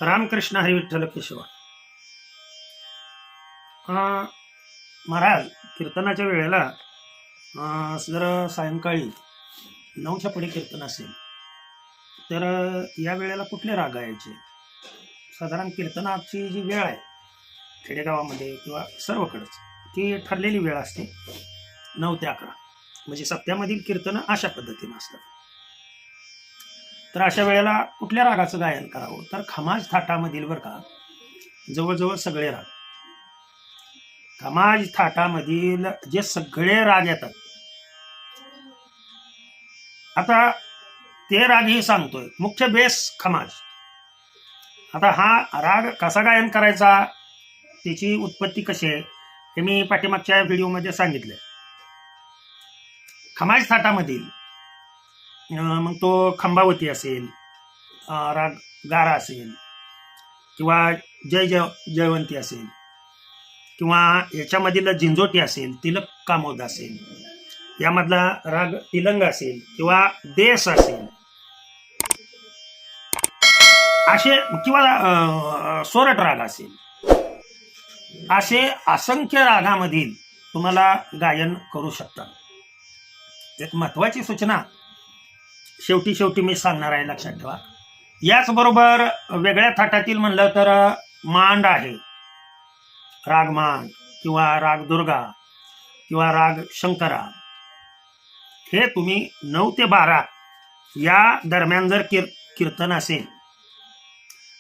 रामकृष्ण हरी विठ्ठल केशव. महाराज कीर्तनाच्या वेळेला जर सायंकाळी 9च्या पुढे कीर्तन असेल तर या वेळेला कुठले राग गायचे? साधारण कीर्तनाची जी वेळ आहे खेडेगावामध्ये किंवा सर्वकडेच ती ठरलेली वेळ असते 9 ते 11. म्हणजे सप्त्यामधील कीर्तन अशा पद्धतीने असतात. तर अशा वेळेला कुठल्या रागाचं गायन करावं? तर खमाज थाटामधील बरं का जवळजवळ सगळे राग, खमाज थाटामधील जे सगळे राग येतात, आता ते रागही सांगतोय. मुख्य बेस खमाज. आता हा राग कसा गायन करायचा, त्याची उत्पत्ती कशी आहे हे मी पाठीमागच्या व्हिडिओमध्ये सांगितलंय. खमाज थाटामधील मग तो खंबावती असेल, राग गारा असेल, किंवा जयवंती असेल, किंवा याच्यामधील झिंजोटी असेल, तिलक कामोद असेल, यामधला राग तिलंग असेल, किंवा देश असेल, असे, किंवा सोरठ राग असेल, असे असंख्य रागामधील तुम्हाला गायन करू शकता. एक महत्वाची सूचना शेवटी मी सांगणार आहे, लक्षात ठेवा. याचबरोबर वेगळ्या थाटातील म्हणलं तर मांड आहे, राग मांड किंवा राग दुर्गा किंवा राग शंकरा, हे तुम्ही 9 ते 12 या दरम्यान जर कीर्तन असेल.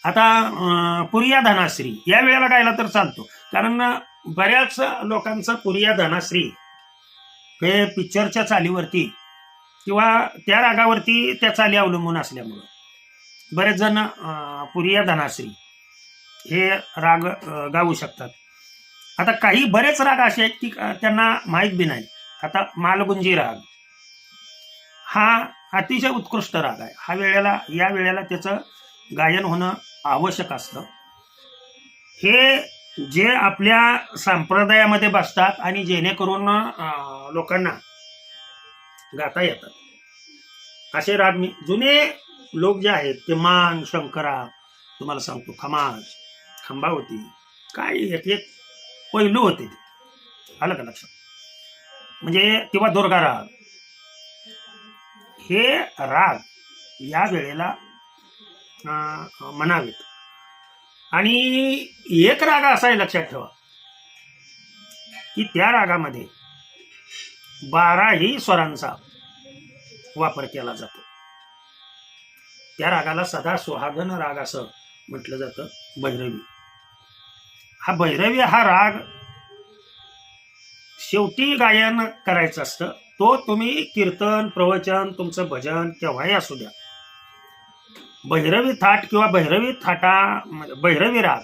आता पुरिया धनाश्री या वेळेला गायला तर चालतो, कारण बऱ्याच लोकांचा पुरिया धनाश्री हे पिक्चरच्या चालीवरती किंवा त्या रागावरती त्या चाली अवलंबून असल्यामुळं बरेच जण पुरिया धनाश्री हे राग गाऊ शकतात. आता काही बरेच राग असे आहेत की त्यांना माहीत बी नाही. आता मालगुंजी राग हा अतिशय उत्कृष्ट राग आहे. या वेळेला त्याचं गायन होणं आवश्यक असतं. हे जे आपल्या संप्रदायामध्ये बसतात आणि जेणेकरून लोकांना गाता येतात असे राग मी जुने लोक जे आहेत ते मान, शंकरा, तुम्हाला सांगतो खमाज, खंबावती, काय एक एक पैलू होते ते, आलं का लक्षात? म्हणजे किंवा दुर्गा राग, हे राग या वेळेला म्हणावेत. आणि एक राग असा आहे, लक्षात ठेवा, की त्या रागामध्ये 12ही स्वरांचा वापर केला जातो. त्या रागाला सदा सुहागन राग असं म्हटलं जातं. भैरवी हा राग शेवटी गायन करायचं असतं. तो तुम्ही कीर्तन, प्रवचन, तुमचं भजन केव्हाही असू द्या, भैरवी थाट किंवा भैरवी राग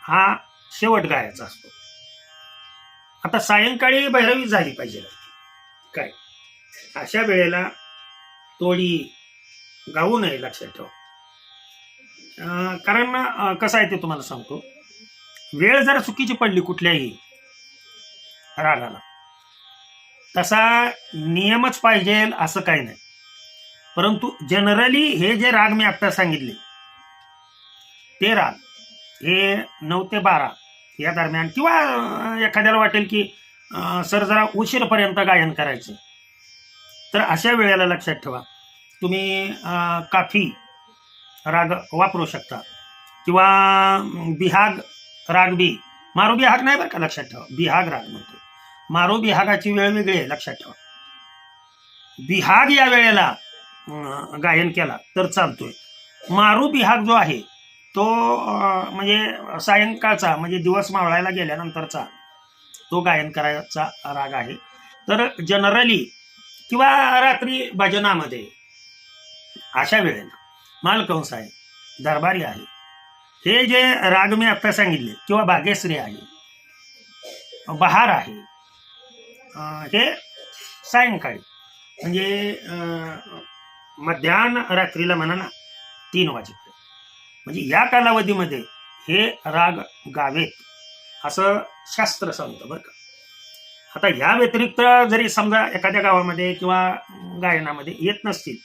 हा शेवट गायचा असतो. आता सायंकाळी भैरवी झाली पाहिजे काय, अशा वेळेला तोडी गाऊ नये, लक्षात ठेवा. कारण कसं आहे ते तुम्हाला सांगतो. वेळ जर चुकीची पडली कुठल्याही रागाला, तसा नियमच पाहिजे असं काही नाही. परंतु जनरली हे जे राग मी आता सांगितले ते राग हे 9 ते 12 या दरम्यान, किंवा एखाद्याला वाटेल की सर जरा उशीरपर्यंत गायन करायचं, तर अशा वेळेला लक्षात ठेवा तुम्ही काफी राग वापरू शकता. किंवा बिहाग राग बी, मारो बिहाग नाही बरं का, लक्षात ठेवा, बिहाग राग म्हणतो. मारो बिहागाची वेळ वेगळी आहे, लक्षात ठेवा. बिहाग या वेळेला गायन केला तर चालतोय. मारू बिहाग जो आहे तो म्हणजे सायंकाळचा, म्हणजे दिवस मावळायला गेल्यानंतरचा तो गायन करायचा राग आहे. तर जनरली किंवा रात्री भजनामध्ये अशा वेळेला मालकंस आहे, दरबारी आहे, हे जे राग मी आता सांगितले, किंवा भाग्यश्री आहे, बहार आहे, हे सायंकाळी म्हणजे मध्यान्ह रात्रीला म्हणा ना 3 वाजेपर्यंत, म्हणजे या कालावधीमध्ये हे राग गावेत असं शास्त्र सांगतं बरं का. आता या व्यतिरिक्त जरी समजा एखाद्या गावामध्ये किंवा गायनामध्ये येत नसतील,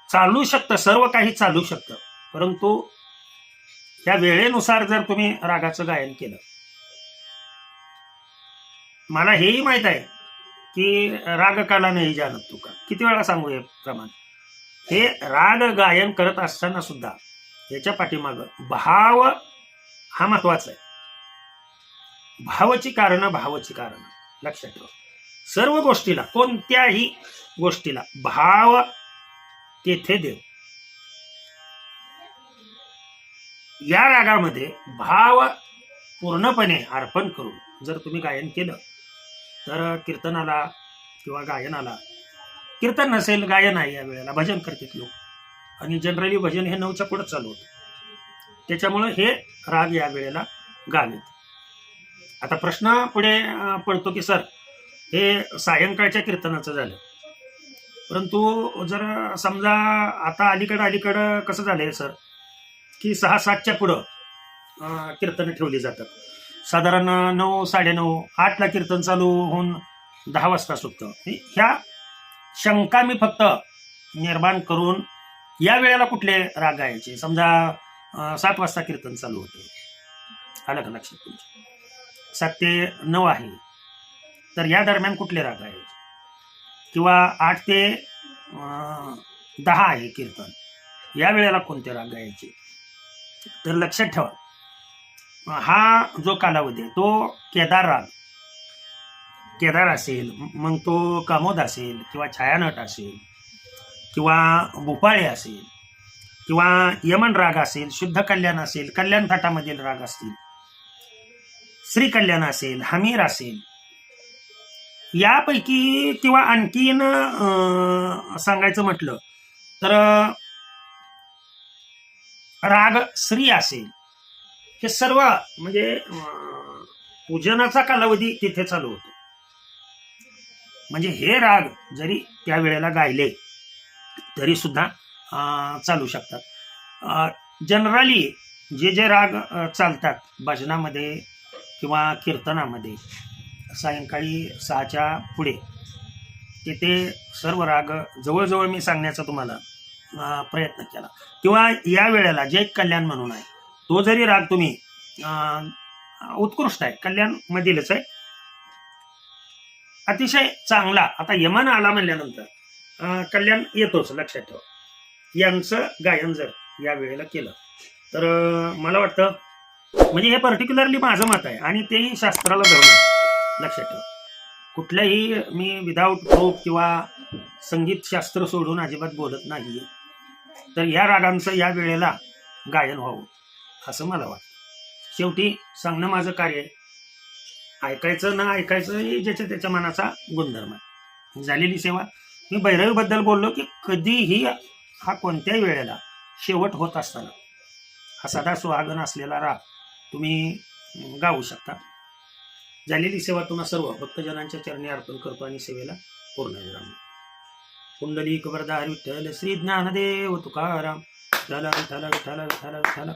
चालू शकतं, सर्व काही चालू शकतं, परंतु या वेळेनुसार जर तुम्ही रागाचं गायन केलं, मला हेही माहित आहे की राग काला नाही जानत तुका, किती वेळा सांगू हे प्रमाण. हे राग गायन करत असताना सुद्धा याच्या पाठीमाग भाव हा महत्वाचा आहे. भावाची कारण लक्षात ठेवा. सर्व गोष्टीला, कोणत्याही गोष्टीला भाव तेथे देव. या रागामध्ये भाव पूर्णपणे अर्पण करून जर तुम्ही गायन केलं तर कीर्तनाला किंवा गायनाला, कीर्तन नसेल गायन आहे या वेळेला, भजन करतात लोक आणि जनरली भजन हे 9च्या पुढे चालू होतं. त्याच्यामुळे हे राग या वेळेला गावेत. आता प्रश्न पुढे पडतो की सर हे सायंकाळच्या कीर्तनाचं झालं, परंतु जर समजा आता अलीकडं कसं झालंय सर की 6-7च्या पुढं कीर्तन ठेवली जातात. साधारण 9, 9:30, 8ला कीर्तन चालू होऊन 10 वाजता सुटतं. ह्या शंका मी फक्त निर्माण करून या वेळेला कुठले राग गायचे. समजा 7 वाजता कीर्तन चालू होते, आलं का लक्षात तुमच्या, 7 ते 9 आहे, तर या दरम्यान कुठले राग गायचे, किंवा 8 ते 10 आहे कीर्तन, या वेळेला कोणते राग गायचे. तर लक्षात ठेवा, हा जो कालावधी आहे तो केदार असेल, मग तो कामोद असेल, किंवा छायानट असेल, किंवा भूपाळी असेल, किंवा यमन राग असेल, शुद्ध कल्याण असेल, कल्याण थाटामधील राग असतील, श्री कल्याण असेल, हमीर असेल, यापैकी किंवा आणखीन सांगायचं म्हटलं तर राग श्री असेल, हे सर्व म्हणजे पूजनाचा कालावधी तिथे चालू होतो. म्हणजे हे राग जरी त्या वेळेला गायले तरी सुद्धा चालू शकतात. जनरली जे राग चालतात भजनामध्ये किंवा कीर्तनामध्ये सायंकाळी 6च्या पुढे, ते सर्व राग जवळजवळ मी सांगण्याचा तुम्हाला प्रयत्न केला. किंवा या वेळेला जे कल्याण म्हणून आहे तो जरी राग तुम्ही उत्कृष्ट आहे, कल्याण मधीलच आहे, अतिशय चांगला. आता यमन आला म्हणल्यानंतर कल्याण येतोच, लक्षात ठेवा. यांचं गायन जर या वेळेला केलं तर मला वाटतं, म्हणजे हे पर्टिक्युलरली माझं मत आहे आणि तेही शास्त्राला धरून, लक्षात ठेवा. कुठल्याही मी विदाऊट प्रूफ किंवा संगीत शास्त्र सोडून अजिबात बोलत नाही. तर या रागांचं या वेळेला गायन व्हावं असं मला वाटतं. शेवटी सांगणं माझं कार्य आहे, ऐकायचं ना ऐकायचं हे ज्याच्या त्याच्या मनाचा गुणधर्म आहे. झालेली सेवा. मी भैरवीबद्दल बोललो की कधीही हा कोणत्याही वेळेला शेवट होत असताना हा सदा सुहागन असलेला राग तुम्ही गाऊ शकता. झालेली सेवा तुम्हा सर्व भक्तजनांच्या चरणी अर्पण करतो आणि सेवेला पूर्ण विराम. कुंडली वरदा विठ्ठल श्री ज्ञानदेव तुकाराम. विठ्ठल विठ्ठल विठ्ठल विठ्ठल विठ्ठल.